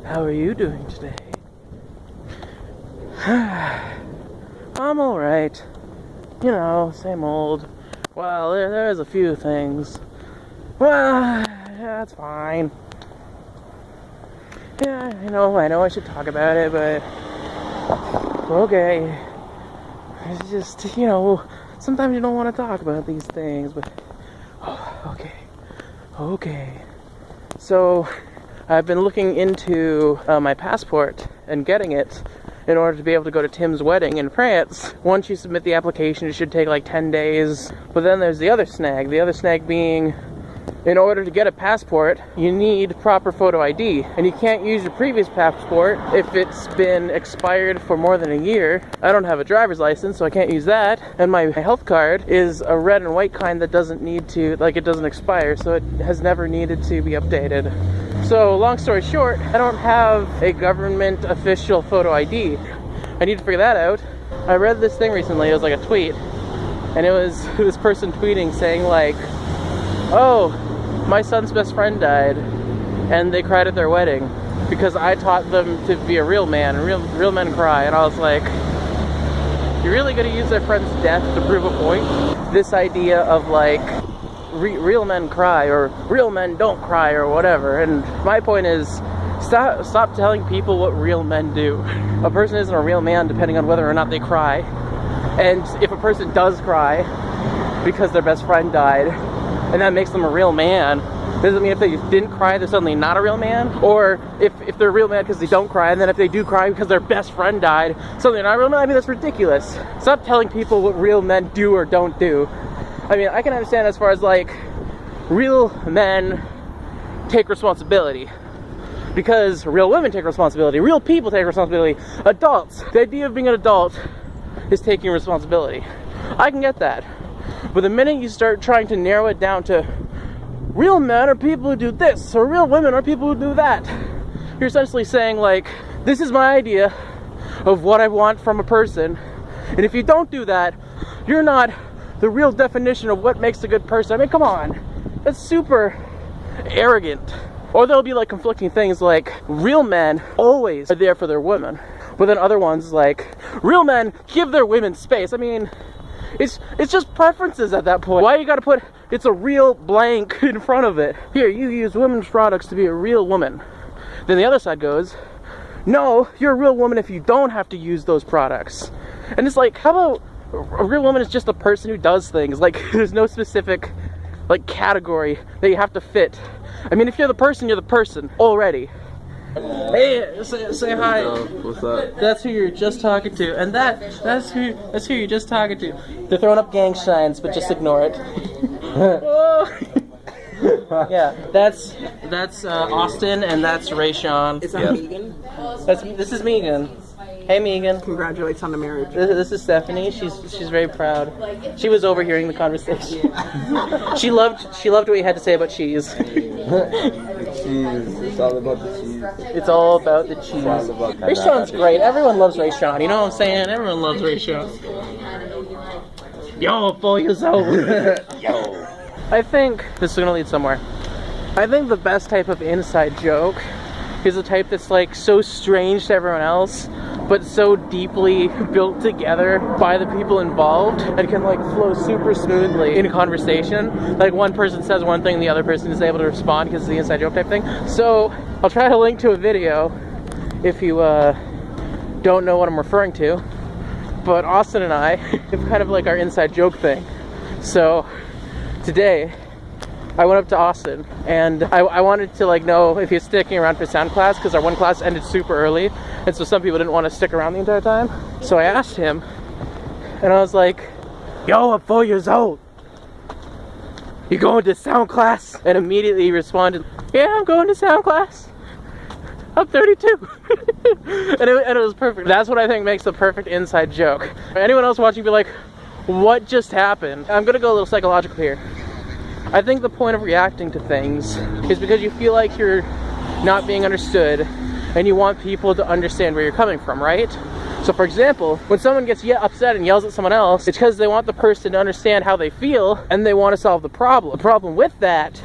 How are you doing today? I'm alright. You know, same old. Well, there's a few things. Well, yeah, that's fine. Yeah, I know I should talk about it, but okay. It's just, you know, sometimes you don't want to talk about these things, but okay. So, I've been looking into my passport and getting it in order to be able to go to Tim's wedding in France. Once you submit the application, it should take like 10 days. But then there's the other snag. The other snag being, in order to get a passport, you need proper photo ID. And you can't use your previous passport if it's been expired for more than a year. I don't have a driver's license, so I can't use that. And my health card is a red and white kind that doesn't need to, like, it doesn't expire, so it has never needed to be updated. So, long story short, I don't have a government official photo ID. I need to figure that out. I read this thing recently, it was like a tweet, and it was this person tweeting saying like, oh, my son's best friend died, and they cried at their wedding because I taught them to be a real man, and real men cry. And I was like, you're really gonna use their friend's death to prove a point? This idea of like, real men cry, or real men don't cry, or whatever. And my point is, stop telling people what real men do. A person isn't a real man depending on whether or not they cry. And if a person does cry because their best friend died, and that makes them a real man, doesn't mean if they didn't cry, they're suddenly not a real man. Or if they're a real man because they don't cry, and then if they do cry because their best friend died, suddenly they're not a real man. I mean, that's ridiculous. Stop telling people what real men do or don't do. I mean, I can understand as far as like, real men take responsibility. Because real women take responsibility. Real people take responsibility. Adults. The idea of being an adult is taking responsibility. I can get that. But the minute you start trying to narrow it down to real men are people who do this, or real women are people who do that, you're essentially saying like, this is my idea of what I want from a person, and if you don't do that, you're not the real definition of what makes a good person. I mean, come on. That's super arrogant. Or there'll be like conflicting things like, real men always are there for their women, but then other ones like, real men give their women space. I mean, it's just preferences at that point. Why you gotta put, it's a real blank in front of it? Here, you use women's products to be a real woman. Then the other side goes, no, you're a real woman if you don't have to use those products. And it's like, how about a real woman is just a person who does things? Like, there's no specific, like, category that you have to fit. I mean, if you're the person, you're the person already. Hey, say hi. What's up? That's who you're just talking to, and that's who you're just talking to. They're throwing up gang signs, but just ignore it. Yeah, that's Austin, and that's Rayshawn. Is that Megan? This is Megan. Hey, Megan. Congratulates on the marriage. This is Stephanie. She's very proud. She was overhearing the conversation. She loved what you had to say about cheese. Cheese. It's all about the cheese. It's all about the cheese. Rayshawn's great. Everyone loves Rayshawn. You know what I'm saying? Everyone loves Rayshawn. Yo, fool yourself. Yo. I think this is gonna lead somewhere. I think the best type of inside joke is the type that's like so strange to everyone else, but so deeply built together by the people involved and can like flow super smoothly in a conversation. Like one person says one thing, the other person is able to respond because it's the inside joke type thing. So I'll try to link to a video if you don't know what I'm referring to. But Austin and I have kind of like our inside joke thing. So today I went up to Austin and I wanted to like know if he was sticking around for sound class because our one class ended super early, and so some people didn't want to stick around the entire time. So I asked him and I was like, yo, I'm 4 years old. You going to sound class? And immediately he responded, yeah, I'm going to sound class. I'm 32. and it was perfect. That's what I think makes the perfect inside joke. Anyone else watching be like, what just happened? I'm gonna go a little psychological here. I think the point of reacting to things is because you feel like you're not being understood and you want people to understand where you're coming from, right? So for example, when someone gets upset and yells at someone else, it's because they want the person to understand how they feel and they want to solve the problem. The problem with that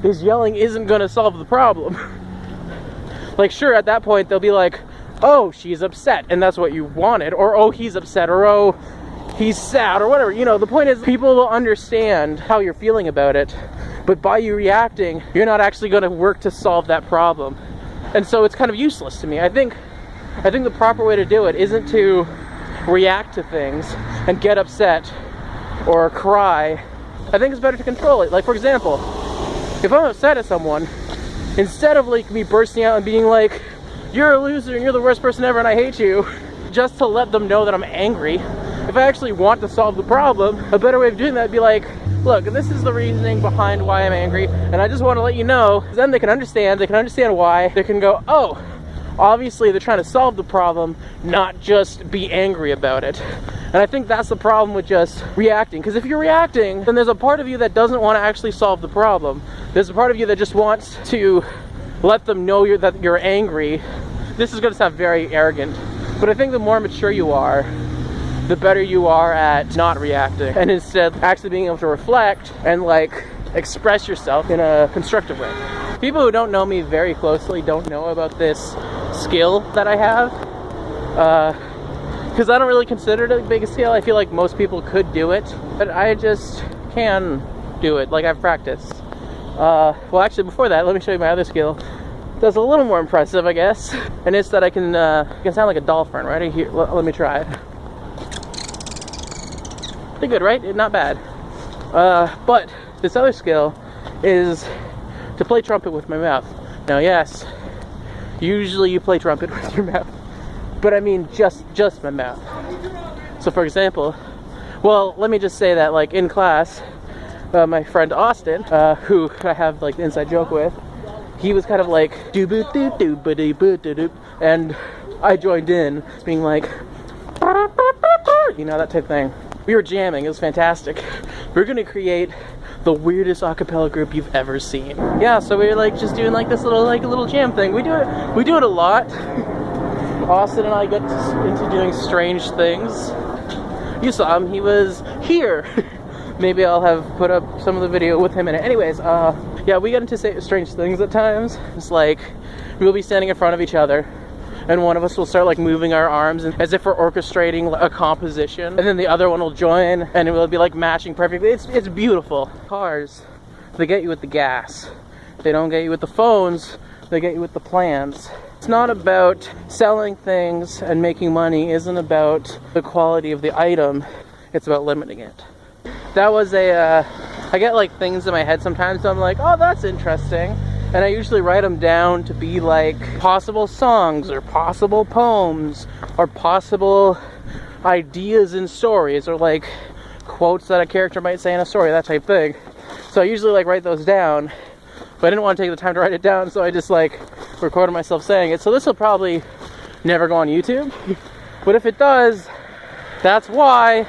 is yelling isn't going to solve the problem. Like, sure, at that point they'll be like, oh, she's upset, and that's what you wanted, or oh, he's upset, or oh, he's sad, or whatever. You know, the point is people will understand how you're feeling about it, but by you reacting, you're not actually going to work to solve that problem. And so it's kind of useless to me. I think the proper way to do it isn't to react to things and get upset or cry. I think it's better to control it. Like, for example, if I'm upset at someone, instead of like me bursting out and being like, you're a loser and you're the worst person ever and I hate you, just to let them know that I'm angry, if I actually want to solve the problem, a better way of doing that would be like, look, this is the reasoning behind why I'm angry, and I just want to let you know. Then they can understand why. They can go, oh, obviously they're trying to solve the problem, not just be angry about it. And I think that's the problem with just reacting, because if you're reacting, then there's a part of you that doesn't want to actually solve the problem. There's a part of you that just wants to let them know that you're angry. This is going to sound very arrogant, but I think the more mature you are, the better you are at not reacting, and instead actually being able to reflect and like express yourself in a constructive way. People who don't know me very closely don't know about this skill that I have, because I don't really consider it a big skill. I feel like most people could do it, but I just can do it. Like, I've practiced. Well, actually, before that, let me show you my other skill. That's a little more impressive, I guess, and it's that I can sound like a dolphin. Right here, let me try it. Pretty good, right? Not bad. But this other skill is to play trumpet with my mouth. Now, yes, usually you play trumpet with your mouth, but I mean just my mouth. So, for example, well, let me just say that, like, in class, my friend Austin, who I have like the inside joke with, he was kind of like doo boo doo doo ba doo boo doo doo, and I joined in, being like, you know, that type of thing. We were jamming. It was fantastic. We're gonna create the weirdest a cappella group you've ever seen. Yeah, so we were like just doing like this little jam thing. We do it a lot. Austin and I get into doing strange things. You saw him. He was here. Maybe I'll have put up some of the video with him in it. Anyways, yeah, we get into strange things at times. It's like we'll be standing in front of each other, and one of us will start like moving our arms as if we're orchestrating a composition, and then the other one will join, and it will be like matching perfectly. It's beautiful. Cars, they get you with the gas. They don't get you with the phones. They get you with the plans. It's not about selling things and making money. It isn't about the quality of the item. It's about limiting it. That was I get like things in my head sometimes, so I'm like, oh, that's interesting. And I usually write them down to be like possible songs or possible poems or possible ideas in stories, or like quotes that a character might say in a story, that type thing. So I usually like write those down, but I didn't want to take the time to write it down, so I just like recorded myself saying it. So this will probably never go on YouTube, but if it does, that's why.